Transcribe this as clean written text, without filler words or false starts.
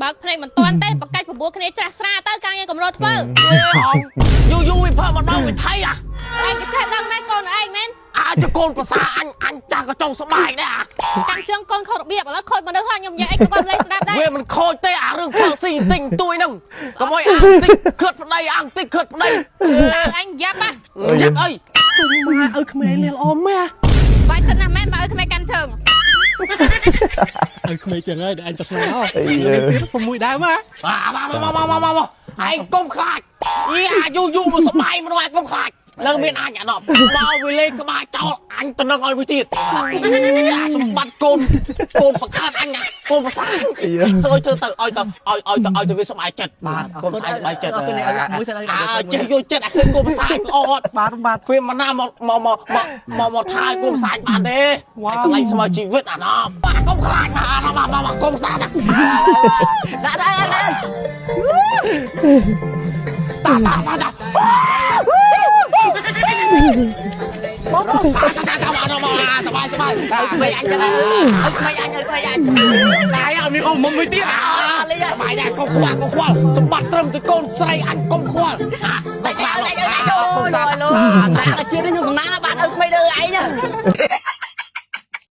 បើភ្នែកមិនតាន់ទេបកាច់9គ្នាចាស់ស្រាទៅកាងឯងកម្រធ្វើយូវាផើមកដល់វិថីអាឯងក៏ចេះដឹងដែរកូនឯងមែនអាចកូនប្រសាអញចាស់ក៏ចង់សុបាយដែរកាន់ជើងកូនខុសរបៀបឥឡូវខូចមនុស្សហើយខ្ញុំនិយាយអីក៏គាត់លេងស្ដាប់ដែរវាមិនខូចទេអារឿងប្រើស៊ីទិញទួយហ្នឹងកុំឲ្យអាងតិចខឹតប្តីអាងតិចខឹតប្តីអញយ៉ាប់ហ่ะយ៉ាប់អីទុំម៉ែឲ្យក្មេងលាល្អម៉ែបាច់ចិត្តណាស់មែនបើឲ្យក្មេងកាន់ជើងឲ្យក្មេងចឹងហើយអញទៅខ្លាចហ៎ទៀតសុំមួយដែរម៉ែមកឯងកុំខ្លាចអាយូមកសុបាយមិនឲ្យកុំខ្លាចនៅមានអញអាណប់មកវាលេងក្បាលចោលអញទៅនឹងឲ្យវាទៀតអាសម្បត្តិកូនបង្កើតអញកូនប្រសាធ្វើទៅឲ្យវាសុបាយចិត្តបាទកូនស្អាតសុបាយចិត្តចេះយល់ចិត្តអាឃើញកូនប្រសាអត់បាទគ្មានមកណាមកថាកូនប្រសាបានទេតែកន្លែងស្មើជីវិតអាណប់កុំខ្លាចមកកូនប្រសាដាក់តាតាសបាយไม่อันจะไม่อันตายอ่ะมีคนมึงไม่ตีอะไรอ่ะไม่ได้ก็ควาสมบัติเติมตะโกนใส่อันก้มควาได้แล้วได้แล้วได้แล้วได้แล้วแต่เชื่อได้ยังของน้าบ้านไม่ได้ไอ้เนี่ย